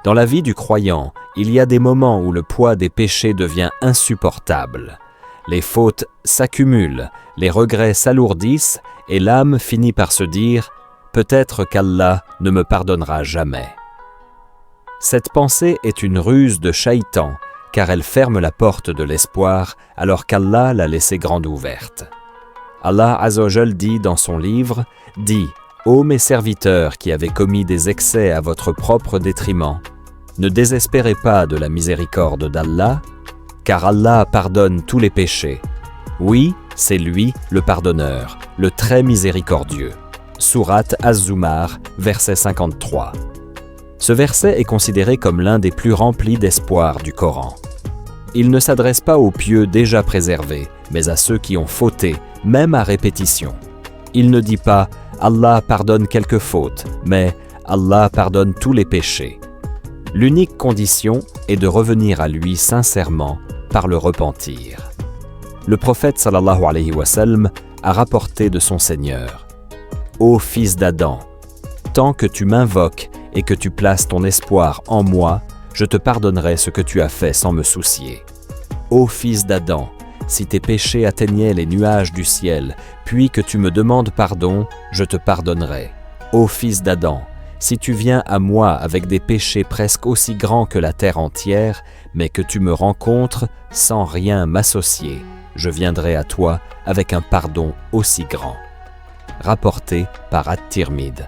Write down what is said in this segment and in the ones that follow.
Dans la vie du croyant, il y a des moments où le poids des péchés devient insupportable. Les fautes s'accumulent, les regrets s'alourdissent et l'âme finit par se dire « Peut-être qu'Allah ne me pardonnera jamais ». Cette pensée est une ruse de Shaitan, car elle ferme la porte de l'espoir alors qu'Allah l'a laissée grande ouverte. Allah Azza wa Jal dit dans son livre « Dis, ô mes serviteurs qui avez commis des excès à votre propre détriment, ne désespérez pas de la miséricorde d'Allah, car Allah pardonne tous les péchés. Oui, c'est lui le pardonneur, le très miséricordieux. » Sourate Az-Zumar, verset 53. Ce verset est considéré comme l'un des plus remplis d'espoir du Coran. Il ne s'adresse pas aux pieux déjà préservés, mais à ceux qui ont fauté, même à répétition. Il ne dit pas « Allah pardonne quelques fautes », mais « Allah pardonne tous les péchés ». L'unique condition est de revenir à lui sincèrement par le repentir. Le prophète sallallahu alayhi wa sallam a rapporté de son Seigneur « Ô fils d'Adam, tant que tu m'invoques et que tu places ton espoir en moi, je te pardonnerai ce que tu as fait sans me soucier. Ô fils d'Adam, si tes péchés atteignaient les nuages du ciel, puis que tu me demandes pardon, je te pardonnerai. Ô fils d'Adam, si tu viens à moi avec des péchés presque aussi grands que la terre entière, mais que tu me rencontres sans rien m'associer, je viendrai à toi avec un pardon aussi grand. » Rapporté par At-Tirmidhi.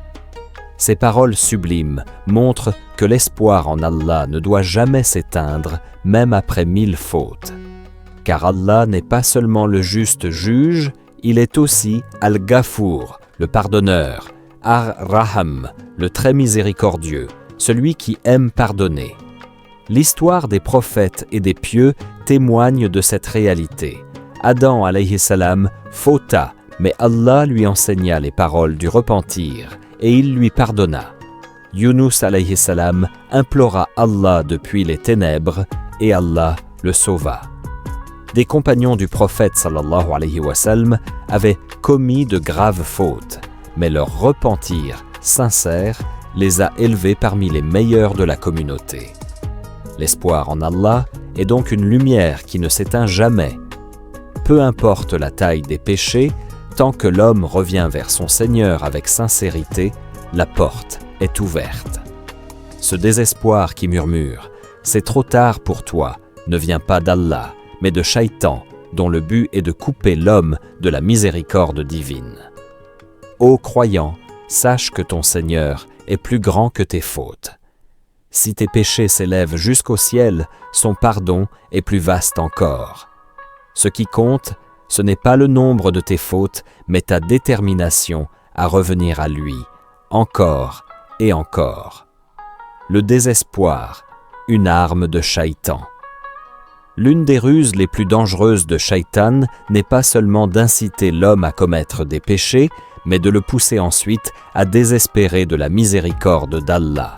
Ces paroles sublimes montrent que l'espoir en Allah ne doit jamais s'éteindre, même après 1000 fautes. Car Allah n'est pas seulement le juste juge, il est aussi Al-Ghafour, le pardonneur, Ar-Raham, le très miséricordieux, celui qui aime pardonner. L'histoire des prophètes et des pieux témoigne de cette réalité. Adam alayhi salam fauta, mais Allah lui enseigna les paroles du repentir et il lui pardonna. Yunus alayhi salam implora Allah depuis les ténèbres et Allah le sauva. Des compagnons du prophète sallallahu alayhi wa sallam avaient commis de graves fautes, mais leur repentir sincère les a élevés parmi les meilleurs de la communauté. L'espoir en Allah est donc une lumière qui ne s'éteint jamais. Peu importe la taille des péchés, tant que l'homme revient vers son Seigneur avec sincérité, la porte est ouverte. Ce désespoir qui murmure « C'est trop tard pour toi » ne vient pas d'Allah, mais de Shaitan, dont le but est de couper l'homme de la miséricorde divine. Ô croyant, sache que ton Seigneur est plus grand que tes fautes. Si tes péchés s'élèvent jusqu'au ciel, son pardon est plus vaste encore. Ce qui compte, ce n'est pas le nombre de tes fautes, mais ta détermination à revenir à lui, encore et encore. Le désespoir, une arme de Shaitan. L'une des ruses les plus dangereuses de Shaitan n'est pas seulement d'inciter l'homme à commettre des péchés, mais de le pousser ensuite à désespérer de la miséricorde d'Allah.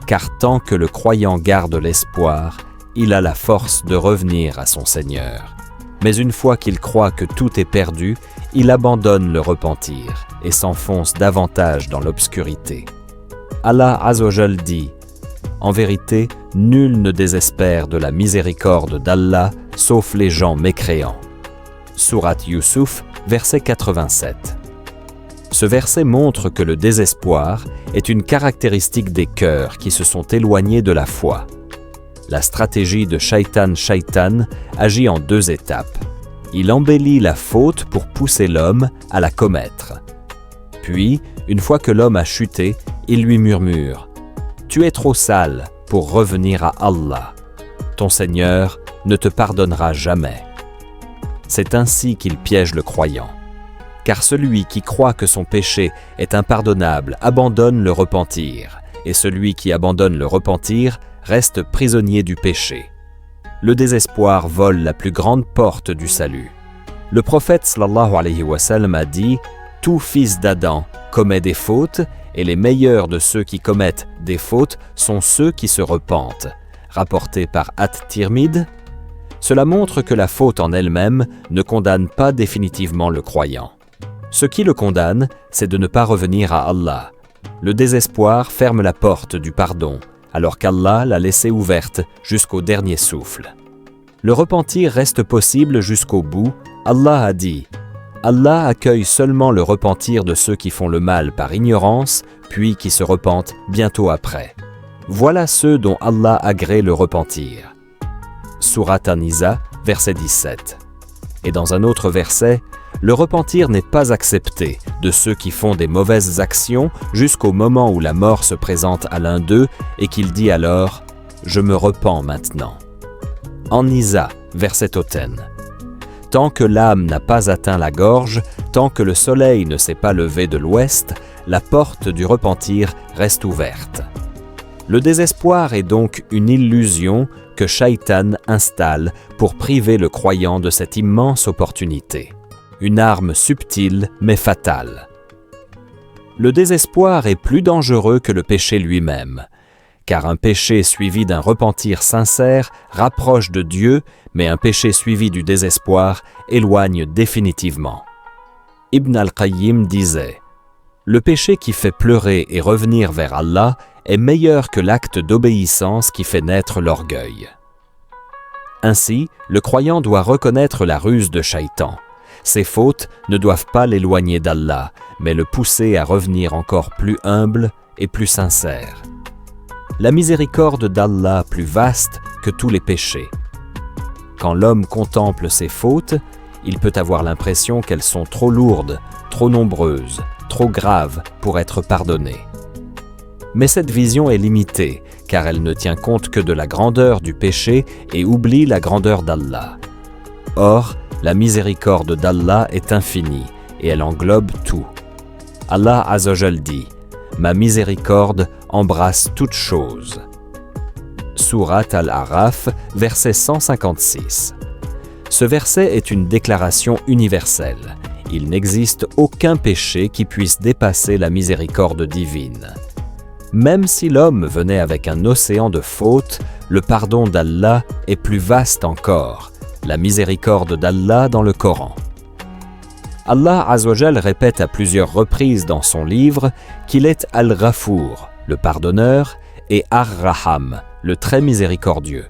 Car tant que le croyant garde l'espoir, il a la force de revenir à son Seigneur. Mais une fois qu'il croit que tout est perdu, il abandonne le repentir et s'enfonce davantage dans l'obscurité. Allah Azza wa Jal dit « En vérité, nul ne désespère de la miséricorde d'Allah, sauf les gens mécréants. » Sourate Yusuf, verset 87. Ce verset montre que le désespoir est une caractéristique des cœurs qui se sont éloignés de la foi. La stratégie de Shaitan agit en 2 étapes. Il embellit la faute pour pousser l'homme à la commettre. Puis, une fois que l'homme a chuté, il lui murmure « Tu es trop sale pour revenir à Allah. Ton Seigneur ne te pardonnera jamais. » C'est ainsi qu'il piège le croyant. Car celui qui croit que son péché est impardonnable abandonne le repentir, et celui qui abandonne le repentir reste prisonnier du péché. Le désespoir vole la plus grande porte du salut. Le prophète sallallahu alayhi wa sallam a dit « Tout fils d'Adam commet des fautes, et les meilleurs de ceux qui commettent des fautes sont ceux qui se repentent. » Rapporté par At-Tirmidhi. Cela montre que la faute en elle-même ne condamne pas définitivement le croyant. Ce qui le condamne, c'est de ne pas revenir à Allah. Le désespoir ferme la porte du pardon, alors qu'Allah l'a laissée ouverte jusqu'au dernier souffle. Le repentir reste possible jusqu'au bout. Allah a dit « Allah accueille seulement le repentir de ceux qui font le mal par ignorance, puis qui se repentent bientôt après. Voilà ceux dont Allah agrée le repentir. » Surat An-Nisa, verset 17. Et dans un autre verset, le repentir n'est pas accepté de ceux qui font des mauvaises actions jusqu'au moment où la mort se présente à l'un d'eux et qu'il dit alors « Je me repens maintenant ». An-Nisa, verset automne. Tant que l'âme n'a pas atteint la gorge, tant que le soleil ne s'est pas levé de l'ouest, la porte du repentir reste ouverte. Le désespoir est donc une illusion que Shaitan installe pour priver le croyant de cette immense opportunité. Une arme subtile mais fatale. Le désespoir est plus dangereux que le péché lui-même, car un péché suivi d'un repentir sincère rapproche de Dieu, mais un péché suivi du désespoir éloigne définitivement. Ibn al-Qayyim disait « Le péché qui fait pleurer et revenir vers Allah est meilleur que l'acte d'obéissance qui fait naître l'orgueil. » Ainsi, le croyant doit reconnaître la ruse de Shaitan. Ses fautes ne doivent pas l'éloigner d'Allah, mais le pousser à revenir encore plus humble et plus sincère. La miséricorde d'Allah plus vaste que tous les péchés. Quand l'homme contemple ses fautes, il peut avoir l'impression qu'elles sont trop lourdes, trop nombreuses, trop graves pour être pardonnées. Mais cette vision est limitée, car elle ne tient compte que de la grandeur du péché et oublie la grandeur d'Allah. Or, la miséricorde d'Allah est infinie et elle englobe tout. Allah Azza wa Jal dit « Ma miséricorde embrasse toutes choses. » Surat Al-A'raf, verset 156. Ce verset est une déclaration universelle. Il n'existe aucun péché qui puisse dépasser la miséricorde divine. Même si l'homme venait avec un océan de fautes, le pardon d'Allah est plus vaste encore. La miséricorde d'Allah dans le Coran. Allah Azza wa Jal répète à plusieurs reprises dans son livre qu'il est Al-Ghafour, le pardonneur, et Ar-Raham, le très miséricordieux.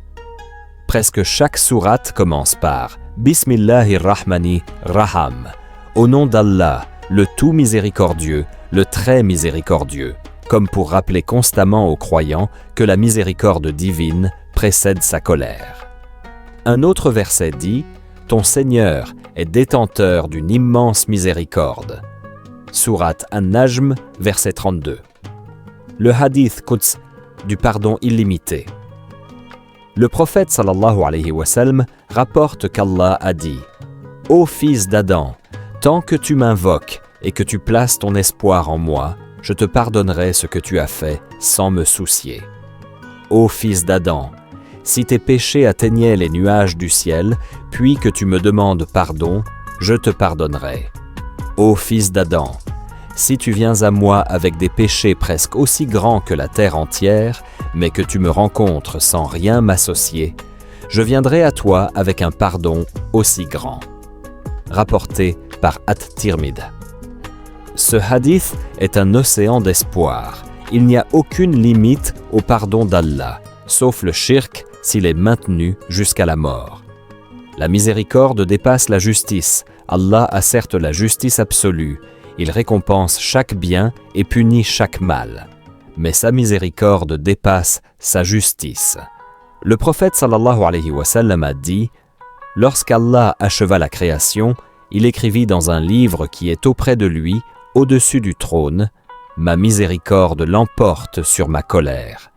Presque chaque sourate commence par Bismillahir-Rahmani-Raham, au nom d'Allah, le tout miséricordieux, le très miséricordieux, comme pour rappeler constamment aux croyants que la miséricorde divine précède sa colère. Un autre verset dit « Ton Seigneur est détenteur d'une immense miséricorde. » Sourate An-Najm, verset 32. Le hadith Quds du pardon illimité. Le prophète sallallahu alayhi wa sallam rapporte qu'Allah a dit « Ô fils d'Adam, tant que tu m'invoques et que tu places ton espoir en moi, je te pardonnerai ce que tu as fait sans me soucier. Ô fils d'Adam, si tes péchés atteignaient les nuages du ciel, puis que tu me demandes pardon, je te pardonnerai. Ô fils d'Adam, si tu viens à moi avec des péchés presque aussi grands que la terre entière, mais que tu me rencontres sans rien m'associer, je viendrai à toi avec un pardon aussi grand. » Rapporté par At-Tirmidhi. Ce hadith est un océan d'espoir. Il n'y a aucune limite au pardon d'Allah, sauf le shirk s'il est maintenu jusqu'à la mort. La miséricorde dépasse la justice. Allah a certes la justice absolue. Il récompense chaque bien et punit chaque mal. Mais sa miséricorde dépasse sa justice. Le prophète sallallahu alayhi wa sallam a dit « Lorsqu'Allah acheva la création, il écrivit dans un livre qui est auprès de lui, au-dessus du trône, « Ma miséricorde l'emporte sur ma colère »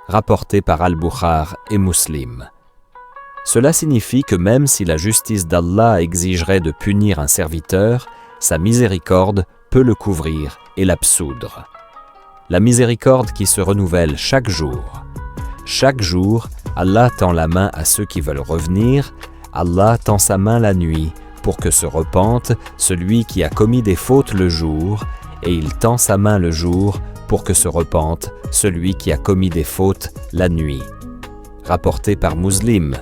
rapporté par Al-Bukhari et Muslim. Cela signifie que même si la justice d'Allah exigerait de punir un serviteur, sa miséricorde peut le couvrir et l'absoudre. La miséricorde qui se renouvelle chaque jour. Chaque jour, Allah tend la main à ceux qui veulent revenir, Allah tend sa main la nuit pour que se repente celui qui a commis des fautes le jour, et il tend sa main le jour pour que se repente celui qui a commis des fautes la nuit. Rapporté par Muslim.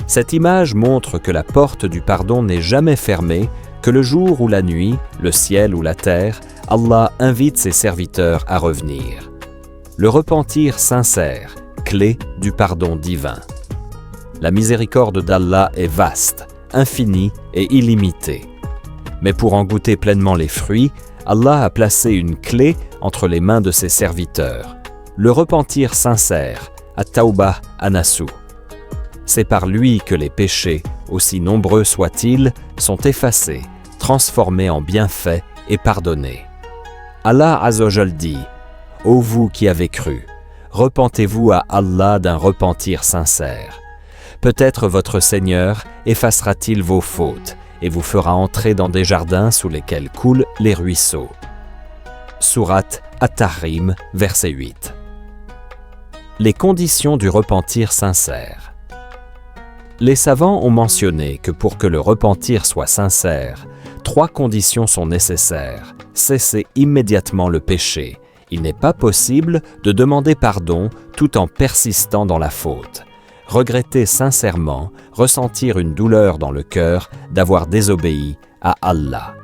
Cette image montre que la porte du pardon n'est jamais fermée, que le jour ou la nuit, le ciel ou la terre, Allah invite ses serviteurs à revenir. Le repentir sincère, clé du pardon divin. La miséricorde d'Allah est vaste, infinie et illimitée. Mais pour en goûter pleinement les fruits, Allah a placé une clé entre les mains de ses serviteurs. Le repentir sincère, at-tawbah anasu. C'est par lui que les péchés, aussi nombreux soient-ils, sont effacés, transformés en bienfaits et pardonnés. Allah Azzawajal dit « Ô vous qui avez cru, repentez-vous à Allah d'un repentir sincère. Peut-être votre Seigneur effacera-t-il vos fautes et vous fera entrer dans des jardins sous lesquels coulent les ruisseaux. » Sourate At-Tahrim, verset 8. Les conditions du repentir sincère. Les savants ont mentionné que pour que le repentir soit sincère, 3 conditions sont nécessaires. Cesser immédiatement le péché. Il n'est pas possible de demander pardon tout en persistant dans la faute. Regretter sincèrement, ressentir une douleur dans le cœur d'avoir désobéi à Allah.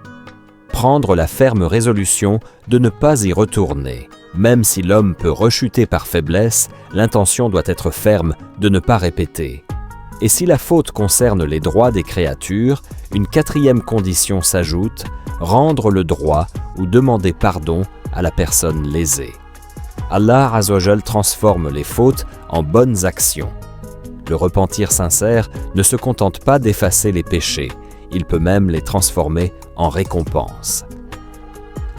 Prendre la ferme résolution de ne pas y retourner. Même si l'homme peut rechuter par faiblesse, l'intention doit être ferme de ne pas répéter. Et si la faute concerne les droits des créatures, une 4e condition s'ajoute, rendre le droit ou demander pardon à la personne lésée. Allah Azzawajal transforme les fautes en bonnes actions. Le repentir sincère ne se contente pas d'effacer les péchés, il peut même les transformer en récompense.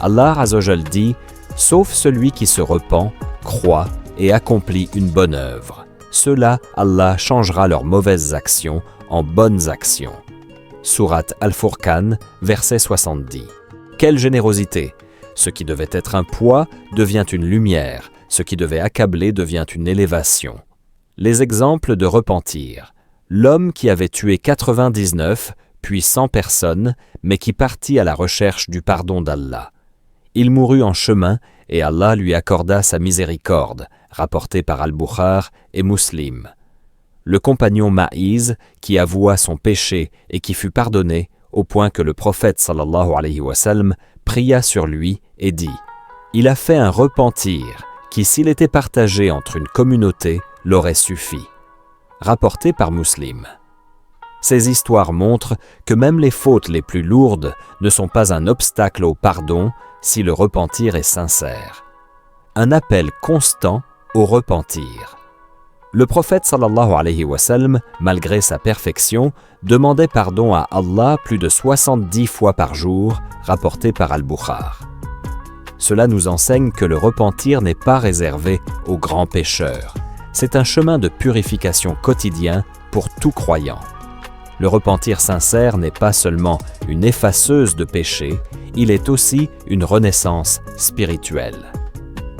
Allah Azzawajal dit « Sauf celui qui se repent, croit et accomplit une bonne œuvre. Ceux-là, Allah changera leurs mauvaises actions en bonnes actions. » Sourate Al-Furqan, verset 70. Quelle générosité! Ce qui devait être un poids devient une lumière, ce qui devait accabler devient une élévation. Les exemples de repentir. L'homme qui avait tué 99, puis 100 personnes, mais qui partit à la recherche du pardon d'Allah. Il mourut en chemin et Allah lui accorda sa miséricorde, rapporté par Al-Bukhari et Muslim. Le compagnon Maïz qui avoua son péché et qui fut pardonné au point que le prophète sallallahu alayhi wa sallam pria sur lui et dit « Il a fait un repentir qui, s'il était partagé entre une communauté, l'aurait suffi. » Rapporté par Muslim. Ces histoires montrent que même les fautes les plus lourdes ne sont pas un obstacle au pardon si le repentir est sincère. Un appel constant au repentir. Le prophète sallallahu alayhi wa sallam, malgré sa perfection, demandait pardon à Allah plus de 70 fois par jour, rapporté par Al-Bukhari. Cela nous enseigne que le repentir n'est pas réservé aux grands pécheurs. C'est un chemin de purification quotidien pour tout croyant. Le repentir sincère n'est pas seulement une effaceuse de péchés, il est aussi une renaissance spirituelle.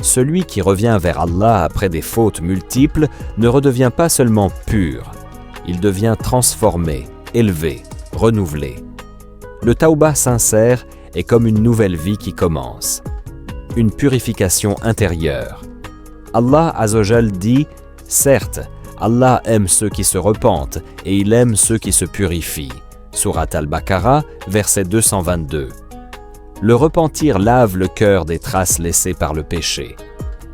Celui qui revient vers Allah après des fautes multiples ne redevient pas seulement pur, il devient transformé, élevé, renouvelé. Le tawbah sincère est comme une nouvelle vie qui commence, une purification intérieure. Allah Azzawajal dit « Certes, Allah aime ceux qui se repentent et il aime ceux qui se purifient. » Sourate Al-Baqarah, verset 222. Le repentir lave le cœur des traces laissées par le péché.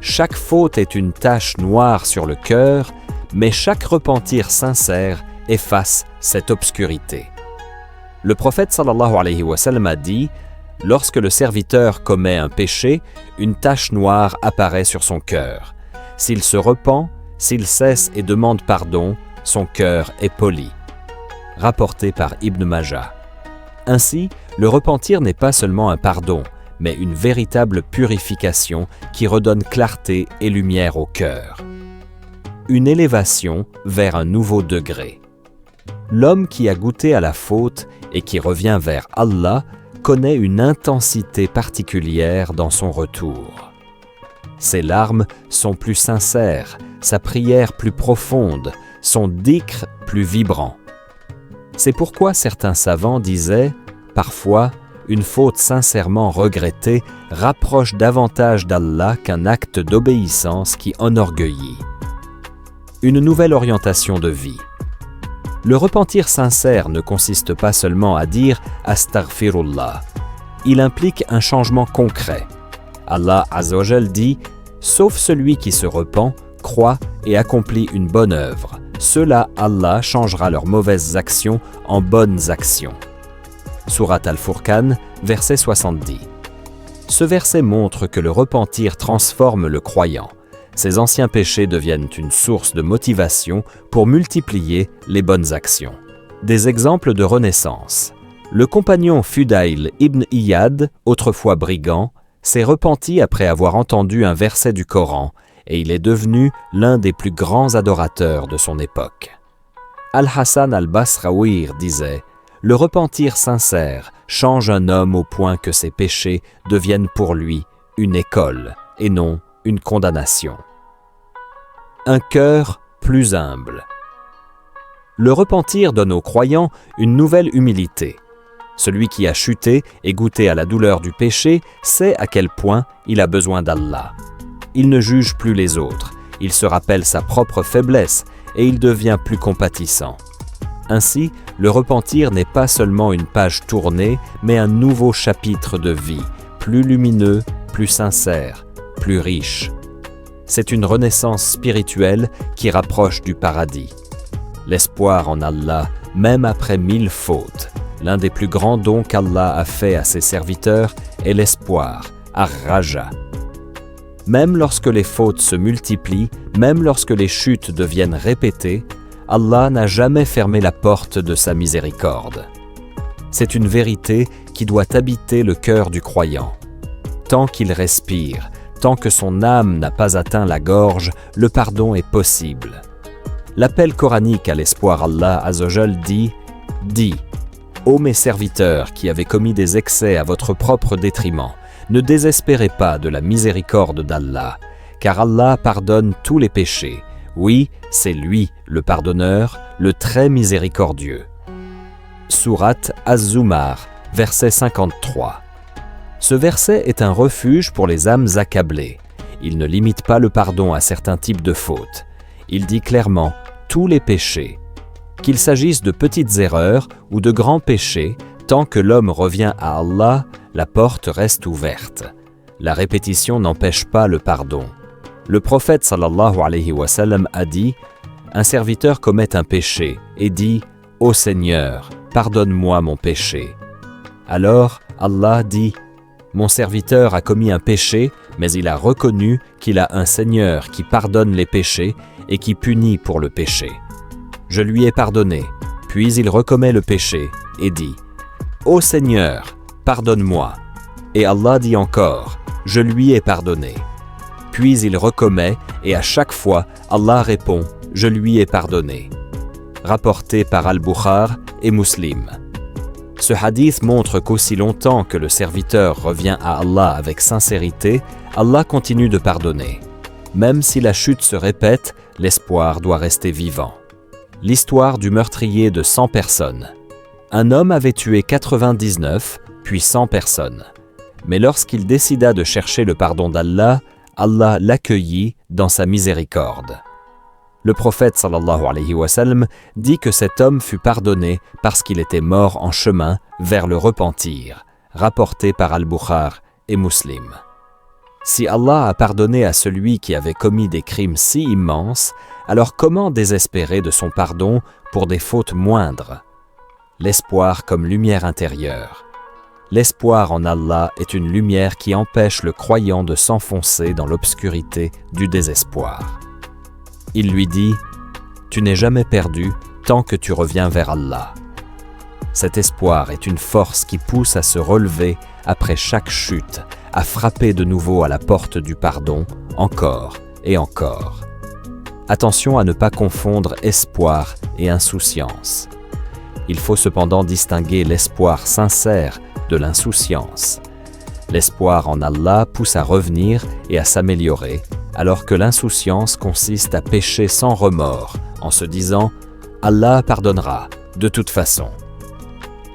Chaque faute est une tache noire sur le cœur, mais chaque repentir sincère efface cette obscurité. Le prophète sallallahu alayhi wa sallam a dit « Lorsque le serviteur commet un péché, une tache noire apparaît sur son cœur. S'il se repent, s'il cesse et demande pardon, son cœur est poli. » Rapporté par Ibn Majah. Ainsi, le repentir n'est pas seulement un pardon, mais une véritable purification qui redonne clarté et lumière au cœur. Une élévation vers un nouveau degré. L'homme qui a goûté à la faute et qui revient vers Allah connaît une intensité particulière dans son retour. Ses larmes sont plus sincères, sa prière plus profonde, son dhikr plus vibrant. C'est pourquoi certains savants disaient, parfois, une faute sincèrement regrettée rapproche davantage d'Allah qu'un acte d'obéissance qui enorgueillit. Une nouvelle orientation de vie. Le repentir sincère ne consiste pas seulement à dire « Astaghfirullah ». Il implique un changement concret. Allah Azzawajal dit « Sauf celui qui se repent, croit et accomplit une bonne œuvre. Ceux-là, Allah changera leurs mauvaises actions en bonnes actions. Sourate Al-Furqan, verset 70. Ce verset montre que le repentir transforme le croyant. Ses anciens péchés deviennent une source de motivation pour multiplier les bonnes actions. Des exemples de renaissance. Le compagnon Fudayl ibn Iyad, autrefois brigand, s'est repenti après avoir entendu un verset du Coran et il est devenu l'un des plus grands adorateurs de son époque. Al-Hassan al-Basraouir disait « Le repentir sincère change un homme au point que ses péchés deviennent pour lui une école et non une condamnation. » Un cœur plus humble. Le repentir donne aux croyants une nouvelle humilité. Celui qui a chuté et goûté à la douleur du péché sait à quel point il a besoin d'Allah. Il ne juge plus les autres, il se rappelle sa propre faiblesse et il devient plus compatissant. Ainsi, le repentir n'est pas seulement une page tournée, mais un nouveau chapitre de vie, plus lumineux, plus sincère, plus riche. C'est une renaissance spirituelle qui rapproche du paradis. L'espoir en Allah, même après 1000 fautes. L'un des plus grands dons qu'Allah a fait à ses serviteurs est l'espoir, ar-raja. Même lorsque les fautes se multiplient, même lorsque les chutes deviennent répétées, Allah n'a jamais fermé la porte de sa miséricorde. C'est une vérité qui doit habiter le cœur du croyant. Tant qu'il respire, tant que son âme n'a pas atteint la gorge, le pardon est possible. L'appel coranique à l'espoir Allah Azzawajal dit « Dis, ô mes serviteurs qui avez commis des excès à votre propre détriment, ne désespérez pas de la miséricorde d'Allah, car Allah pardonne tous les péchés. Oui, c'est lui, le pardonneur, le très miséricordieux. » Sourate Az-Zumar, verset 53. Ce verset est un refuge pour les âmes accablées. Il ne limite pas le pardon à certains types de fautes. Il dit clairement tous les péchés. Qu'il s'agisse de petites erreurs ou de grands péchés, tant que l'homme revient à Allah, la porte reste ouverte. La répétition n'empêche pas le pardon. Le prophète sallallahu alayhi wa sallam a dit « Un serviteur commet un péché et dit « Ô Seigneur, pardonne-moi mon péché. » Alors Allah dit « Mon serviteur a commis un péché, mais il a reconnu qu'il a un Seigneur qui pardonne les péchés et qui punit pour le péché. Je lui ai pardonné. » Puis il recommet le péché et dit « Ô Seigneur, pardonne-moi. » Et Allah dit encore « Je lui ai pardonné. » Puis il recommet et à chaque fois, Allah répond « Je lui ai pardonné. » Rapporté par Al-Bukhari et Muslim. Ce hadith montre qu'aussi longtemps que le serviteur revient à Allah avec sincérité, Allah continue de pardonner. Même si la chute se répète, l'espoir doit rester vivant. L'histoire du meurtrier de 100 personnes. Un homme avait tué 99, puis 100 personnes. Mais lorsqu'il décida de chercher le pardon d'Allah, Allah l'accueillit dans sa miséricorde. Le prophète sallallahu alayhi wa sallam dit que cet homme fut pardonné parce qu'il était mort en chemin vers le repentir, rapporté par Al-Bukhari et Muslim. Si Allah a pardonné à celui qui avait commis des crimes si immenses, alors comment désespérer de son pardon pour des fautes moindres? L'espoir comme lumière intérieure. L'espoir en Allah est une lumière qui empêche le croyant de s'enfoncer dans l'obscurité du désespoir. Il lui dit « Tu n'es jamais perdu tant que tu reviens vers Allah. » Cet espoir est une force qui pousse à se relever après chaque chute, à frapper de nouveau à la porte du pardon, encore et encore. Attention à ne pas confondre espoir et insouciance. Il faut cependant distinguer l'espoir sincère de l'insouciance. L'espoir en Allah pousse à revenir et à s'améliorer, alors que l'insouciance consiste à pécher sans remords, en se disant « Allah pardonnera, de toute façon ».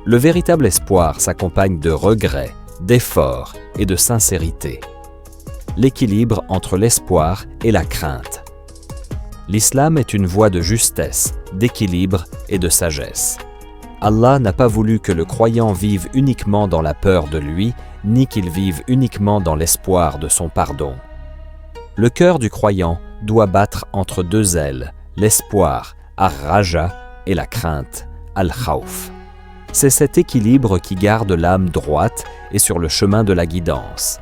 Le véritable espoir s'accompagne de regrets, d'efforts et de sincérité. L'équilibre entre l'espoir et la crainte. L'islam est une voie de justesse, d'équilibre et de sagesse. Allah n'a pas voulu que le croyant vive uniquement dans la peur de lui, ni qu'il vive uniquement dans l'espoir de son pardon. Le cœur du croyant doit battre entre deux ailes, l'espoir, ar-raja, et la crainte, al-khawf. C'est cet équilibre qui garde l'âme droite et sur le chemin de la guidance.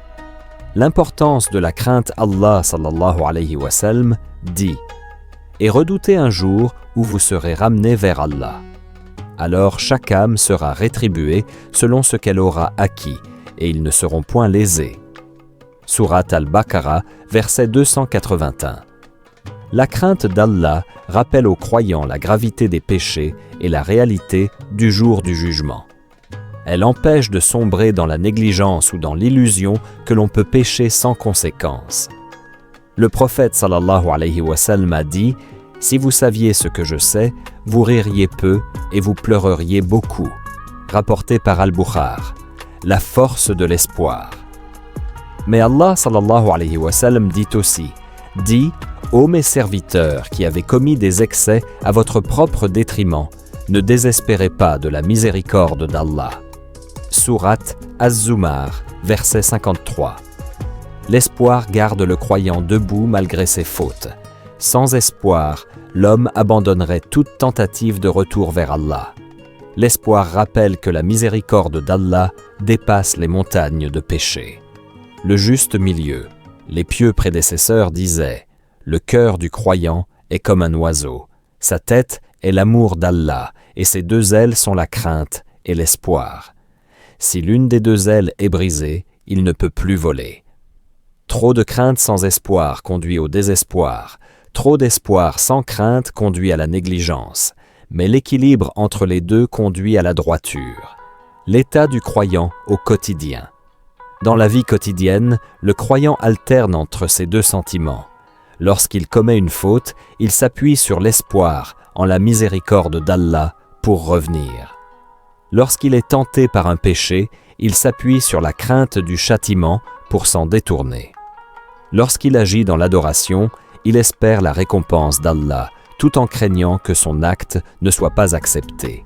L'importance de la crainte Allah sallallahu alayhi wa sallam dit « Et redoutez un jour où vous serez ramenés vers Allah. Alors chaque âme sera rétribuée selon ce qu'elle aura acquis, et ils ne seront point lésés. » Sourate Al-Baqarah, verset 281. La crainte d'Allah rappelle aux croyants la gravité des péchés et la réalité du jour du jugement. Elle empêche de sombrer dans la négligence ou dans l'illusion que l'on peut pécher sans conséquence. Le prophète sallallahu alayhi wa sallam a dit « Si vous saviez ce que je sais, vous ririez peu et vous pleureriez beaucoup. » Rapporté par Al-Bukhar. La force de l'espoir. Mais Allah sallallahu alayhi wa sallam dit aussi « Dis, ô mes serviteurs qui avez commis des excès à votre propre détriment, ne désespérez pas de la miséricorde d'Allah. » Sourate Az-Zumar, verset 53. L'espoir garde le croyant debout malgré ses fautes. Sans espoir, l'homme abandonnerait toute tentative de retour vers Allah. L'espoir rappelle que la miséricorde d'Allah dépasse les montagnes de péché. Le juste milieu. Les pieux prédécesseurs disaient « Le cœur du croyant est comme un oiseau. Sa tête est l'amour d'Allah et ses deux ailes sont la crainte et l'espoir. Si l'une des deux ailes est brisée, il ne peut plus voler. » Trop de crainte sans espoir conduit au désespoir. Trop d'espoir sans crainte conduit à la négligence. Mais l'équilibre entre les deux conduit à la droiture. L'état du croyant au quotidien. Dans la vie quotidienne, le croyant alterne entre ces deux sentiments. Lorsqu'il commet une faute, il s'appuie sur l'espoir en la miséricorde d'Allah pour revenir. Lorsqu'il est tenté par un péché, il s'appuie sur la crainte du châtiment pour s'en détourner. Lorsqu'il agit dans l'adoration, il espère la récompense d'Allah, tout en craignant que son acte ne soit pas accepté.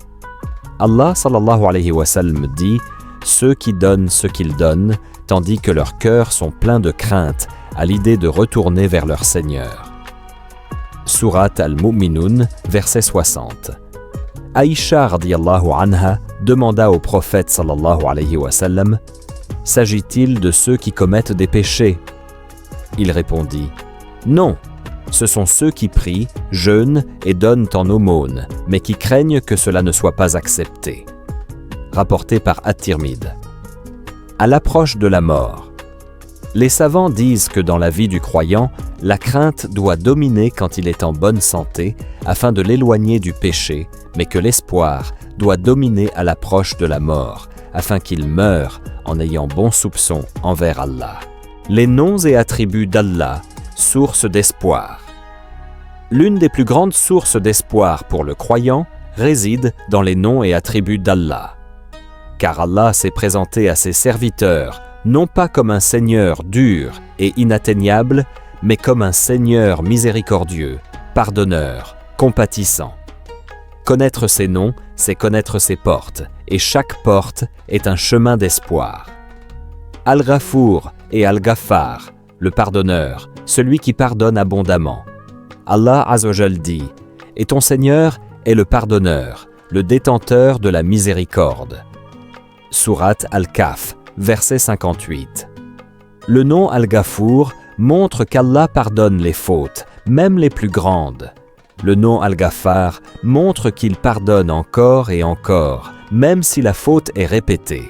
Allah sallallahu alayhi wa sallam dit « Ceux qui donnent ce qu'ils donnent, tandis que leurs cœurs sont pleins de crainte à l'idée de retourner vers leur Seigneur. » Sourate Al-Mu'minun, verset 60. Aïcha radiyallahu anha demanda au prophète sallallahu alayhi wa sallam « S'agit-il de ceux qui commettent des péchés ?» Il répondit « Non, ce sont ceux qui prient, jeûnent et donnent en aumône, mais qui craignent que cela ne soit pas accepté. » Rapporté par At-Tirmidhi. À l'approche de la mort. Les savants disent que dans la vie du croyant, la crainte doit dominer quand il est en bonne santé afin de l'éloigner du péché, mais que l'espoir doit dominer à l'approche de la mort afin qu'il meure en ayant bon soupçon envers Allah. Les noms et attributs d'Allah, source d'espoir. L'une des plus grandes sources d'espoir pour le croyant réside dans les noms et attributs d'Allah. Car Allah s'est présenté à ses serviteurs non pas comme un Seigneur dur et inatteignable, mais comme un Seigneur miséricordieux, pardonneur, compatissant. Connaître ses noms, c'est connaître ses portes, et chaque porte est un chemin d'espoir. Al-Ghafour et Al-Ghaffar, le pardonneur, celui qui pardonne abondamment. Allah Azzawajal dit « Et ton Seigneur est le pardonneur, le détenteur de la miséricorde. » Sourate Al-Kahf, verset 58. Le nom Al-Ghafour montre qu'Allah pardonne les fautes, même les plus grandes. Le nom Al-Ghaffar montre qu'il pardonne encore et encore, même si la faute est répétée.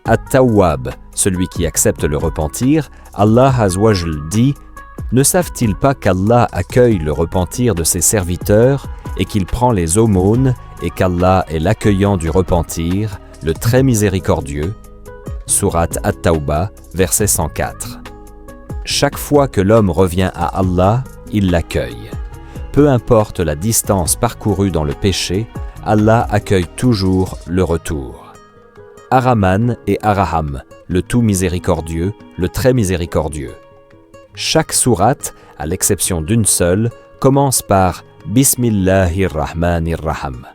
At-Tawwab, celui qui accepte le repentir, Allah Azzawajal dit « Ne savent-ils pas qu'Allah accueille le repentir de ses serviteurs et qu'il prend les aumônes et qu'Allah est l'accueillant du repentir, le très miséricordieux ?» Sourate At-Tawbah, verset 104. Chaque fois que l'homme revient à Allah, il l'accueille. Peu importe la distance parcourue dans le péché, Allah accueille toujours le retour. Ar-Rahman et Ar-Raham, le tout miséricordieux, le très miséricordieux. Chaque sourate, à l'exception d'une seule, commence par Bismillahir Rahmanir Rahim.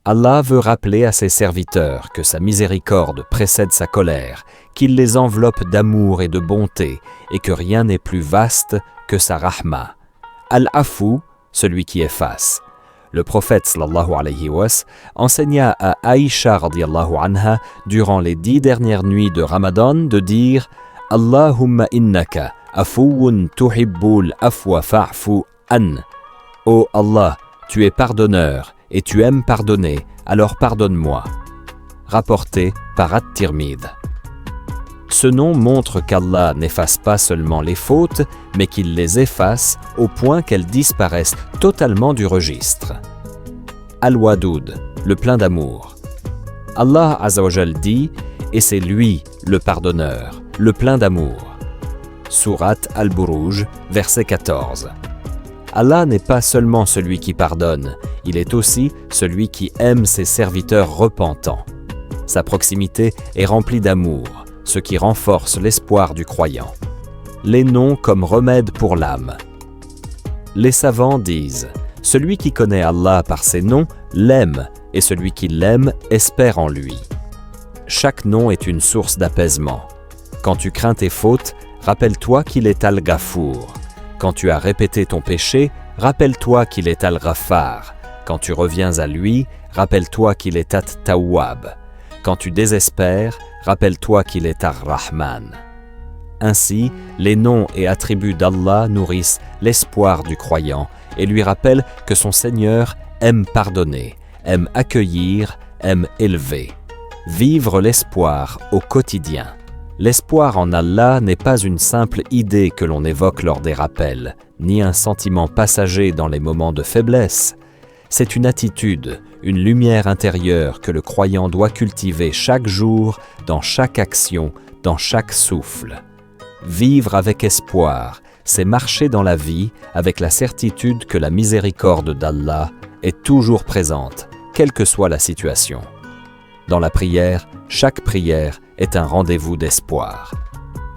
Allah veut rappeler à ses serviteurs que sa miséricorde précède sa colère, qu'il les enveloppe d'amour et de bonté, et que rien n'est plus vaste que sa rahma. Al-Afou, celui qui efface. Le prophète sallallahu alayhi wa sallam enseigna à Aïcha radiyallahu anha durant les 10 dernières nuits de Ramadan de dire « Allahumma innaka afouun tuhibbul afwa fa'fu an » « Ô Allah, tu es pardonneur et tu aimes pardonner, alors pardonne-moi. » Rapporté par At-Tirmidhi. Ce nom montre qu'Allah n'efface pas seulement les fautes, mais qu'il les efface au point qu'elles disparaissent totalement du registre. Al-Wadoud, le plein d'amour. Allah Azza wa Jal dit « Et c'est lui, le pardonneur, le plein d'amour. » Sourate Al-Buruj, verset 14. Allah n'est pas seulement celui qui pardonne, il est aussi celui qui aime ses serviteurs repentants. Sa proximité est remplie d'amour, ce qui renforce l'espoir du croyant. Les noms comme remède pour l'âme. Les savants disent « Celui qui connaît Allah par ses noms l'aime, et celui qui l'aime espère en lui. » Chaque nom est une source d'apaisement. Quand tu crains tes fautes, rappelle-toi qu'il est Al-Ghafour. Quand tu as répété ton péché, rappelle-toi qu'il est Al-Ghaffar. Quand tu reviens à lui, rappelle-toi qu'il est At-Tawwab. Quand tu désespères, rappelle-toi qu'il est Ar-Rahman. Ainsi, les noms et attributs d'Allah nourrissent l'espoir du croyant et lui rappellent que son Seigneur aime pardonner, aime accueillir, aime élever. Vivre l'espoir au quotidien. L'espoir en Allah n'est pas une simple idée que l'on évoque lors des rappels, ni un sentiment passager dans les moments de faiblesse. C'est une attitude, une lumière intérieure que le croyant doit cultiver chaque jour, dans chaque action, dans chaque souffle. Vivre avec espoir, c'est marcher dans la vie avec la certitude que la miséricorde d'Allah est toujours présente, quelle que soit la situation. Dans la prière, chaque prière est un rendez-vous d'espoir.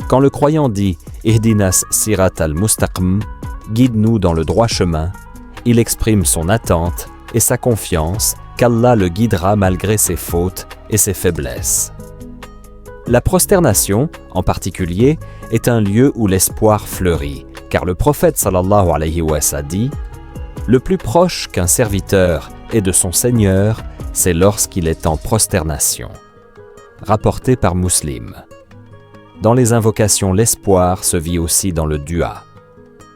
Quand le croyant dit « Ihdinas sirat al-mustaqim » « Guide-nous dans le droit chemin », il exprime son attente et sa confiance qu'Allah le guidera malgré ses fautes et ses faiblesses. La prosternation, en particulier, est un lieu où l'espoir fleurit, car le prophète sallallahu alayhi wa sallam dit « Le plus proche qu'un serviteur est de son Seigneur, c'est lorsqu'il est en prosternation. » Rapporté par Muslim. Dans les invocations, l'espoir se vit aussi dans le dua.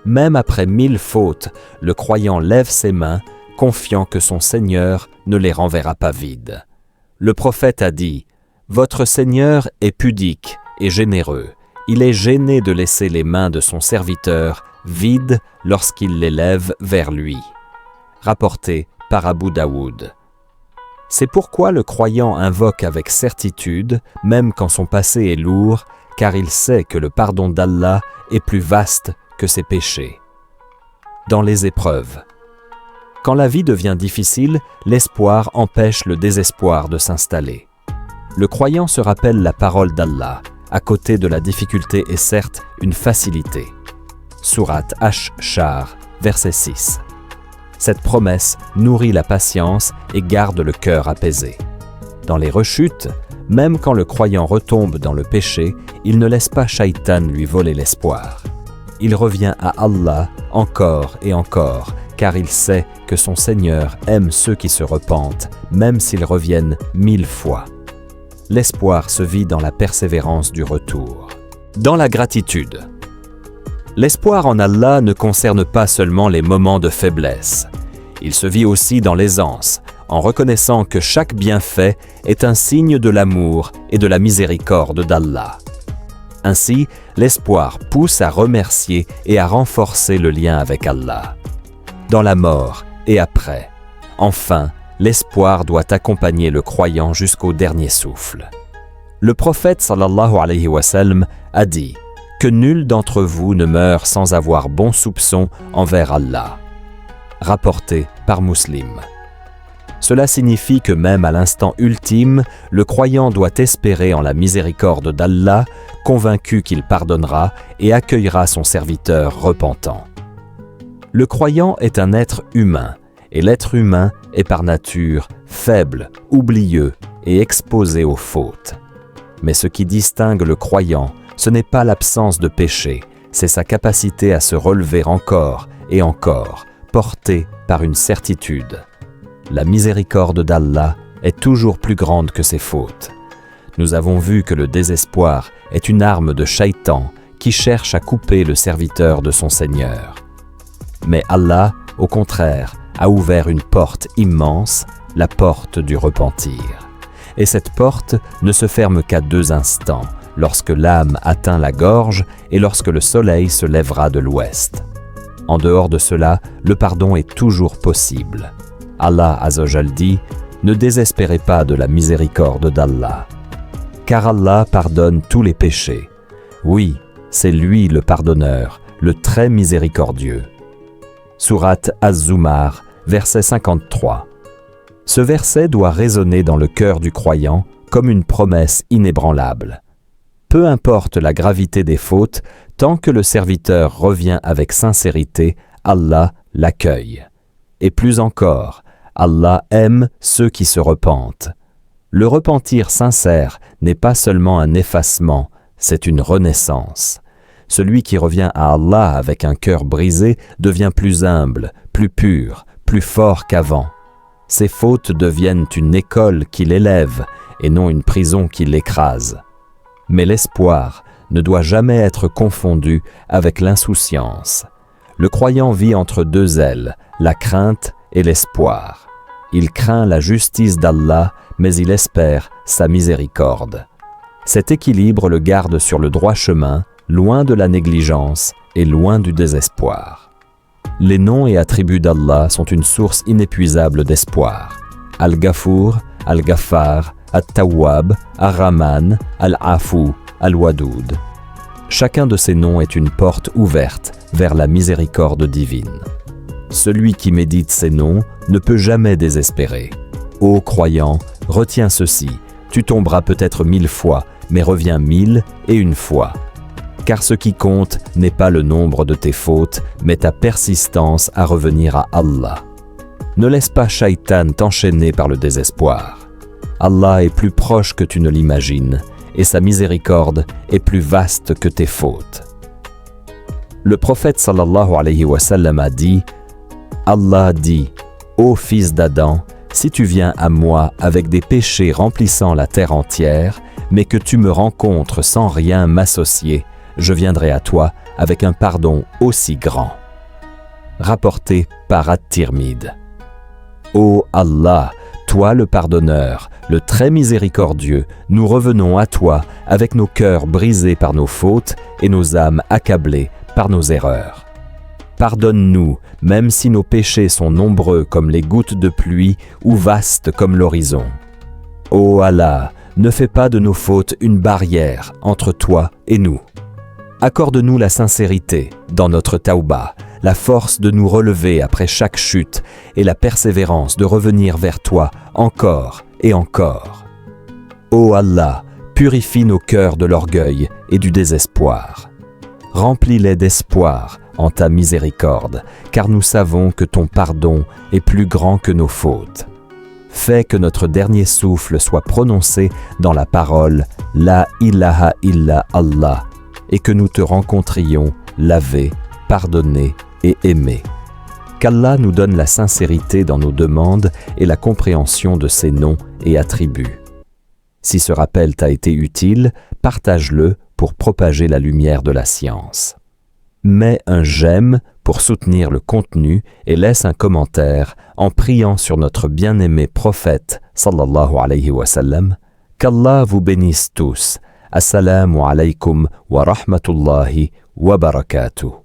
Même après 1000 fautes, le croyant lève ses mains, confiant que son Seigneur ne les renverra pas vides. Le prophète a dit « Votre Seigneur est pudique et généreux. Il est gêné de laisser les mains de son serviteur vides lorsqu'il les lève vers lui. » Rapporté par Abu Daoud. C'est pourquoi le croyant invoque avec certitude, même quand son passé est lourd, car il sait que le pardon d'Allah est plus vaste que ses péchés. Dans les épreuves. Quand la vie devient difficile, l'espoir empêche le désespoir de s'installer. Le croyant se rappelle la parole d'Allah. À côté de la difficulté est certes une facilité. Sourate Ash-Shar, verset 6. Cette promesse nourrit la patience et garde le cœur apaisé. Dans les rechutes, même quand le croyant retombe dans le péché, il ne laisse pas Shaitan lui voler l'espoir. Il revient à Allah encore et encore, car il sait que son Seigneur aime ceux qui se repentent, même s'ils reviennent 1000 fois. L'espoir se vit dans la persévérance du retour. Dans la gratitude. L'espoir en Allah ne concerne pas seulement les moments de faiblesse. Il se vit aussi dans l'aisance, en reconnaissant que chaque bienfait est un signe de l'amour et de la miséricorde d'Allah. Ainsi, l'espoir pousse à remercier et à renforcer le lien avec Allah. Dans la mort et après. Enfin, l'espoir doit accompagner le croyant jusqu'au dernier souffle. Le prophète sallallahu alayhi wa sallam a dit que nul d'entre vous ne meurt sans avoir bon soupçon envers Allah. Rapporté par Muslim. Cela signifie que même à l'instant ultime, le croyant doit espérer en la miséricorde d'Allah, convaincu qu'il pardonnera et accueillera son serviteur repentant. Le croyant est un être humain, et l'être humain est par nature faible, oublieux et exposé aux fautes. Mais ce qui distingue le croyant, ce n'est pas l'absence de péché, c'est sa capacité à se relever encore et encore, porté par une certitude. La miséricorde d'Allah est toujours plus grande que ses fautes. Nous avons vu que le désespoir est une arme de Shaitan qui cherche à couper le serviteur de son Seigneur. Mais Allah, au contraire, a ouvert une porte immense, la porte du repentir. Et cette porte ne se ferme qu'à 2 instants, lorsque l'âme atteint la gorge et lorsque le soleil se lèvera de l'ouest. En dehors de cela, le pardon est toujours possible. Allah Azzawajal dit « Ne désespérez pas de la miséricorde d'Allah ». Car Allah pardonne tous les péchés. Oui, c'est lui le pardonneur, le très miséricordieux. Sourate Az-Zumar, verset 53. Ce verset doit résonner dans le cœur du croyant comme une promesse inébranlable. Peu importe la gravité des fautes, tant que le serviteur revient avec sincérité, Allah l'accueille. Et plus encore, Allah aime ceux qui se repentent. Le repentir sincère n'est pas seulement un effacement, c'est une renaissance. Celui qui revient à Allah avec un cœur brisé devient plus humble, plus pur, plus fort qu'avant. Ses fautes deviennent une école qui l'élève et non une prison qui l'écrase. Mais l'espoir ne doit jamais être confondu avec l'insouciance. Le croyant vit entre 2 ailes, la crainte et l'espoir. Il craint la justice d'Allah, mais il espère sa miséricorde. Cet équilibre le garde sur le droit chemin, loin de la négligence et loin du désespoir. Les noms et attributs d'Allah sont une source inépuisable d'espoir. Al-Ghafour, Al-Ghaffar, At-Tawwab, Ar-Rahman, Al-Afou, Al-Wadoud. Chacun de ces noms est une porte ouverte vers la miséricorde divine. Celui qui médite ces noms ne peut jamais désespérer. Ô croyant, retiens ceci, tu tomberas peut-être 1000 fois, mais reviens 1001 fois. Car ce qui compte n'est pas le nombre de tes fautes, mais ta persistance à revenir à Allah. Ne laisse pas Shaitan t'enchaîner par le désespoir. Allah est plus proche que tu ne l'imagines, et sa miséricorde est plus vaste que tes fautes. Le prophète sallallahu alayhi wa sallam a dit « Allah dit, ô fils d'Adam, si tu viens à moi avec des péchés remplissant la terre entière, mais que tu me rencontres sans rien m'associer, je viendrai à toi avec un pardon aussi grand. » Rapporté par At-Tirmidhi. Ô Allah, toi le pardonneur, le très miséricordieux, nous revenons à toi avec nos cœurs brisés par nos fautes et nos âmes accablées par nos erreurs. Pardonne-nous, même si nos péchés sont nombreux comme les gouttes de pluie ou vastes comme l'horizon. Ô Allah, ne fais pas de nos fautes une barrière entre toi et nous. Accorde-nous la sincérité dans notre tawba, la force de nous relever après chaque chute et la persévérance de revenir vers toi encore et encore. Ô Allah, purifie nos cœurs de l'orgueil et du désespoir. Remplis-les d'espoir en ta miséricorde, car nous savons que ton pardon est plus grand que nos fautes. Fais que notre dernier souffle soit prononcé dans la parole « La ilaha illa Allah » et que nous te rencontrions lavés, pardonnés et aimés. Qu'Allah nous donne la sincérité dans nos demandes et la compréhension de ses noms et attributs. Si ce rappel t'a été utile, partage-le pour propager la lumière de la science. Mets un j'aime pour soutenir le contenu et laisse un commentaire en priant sur notre bien-aimé prophète sallallahu alayhi wa sallam. Qu'Allah vous bénisse tous. Assalamu alaykum wa rahmatullahi wa barakatuh.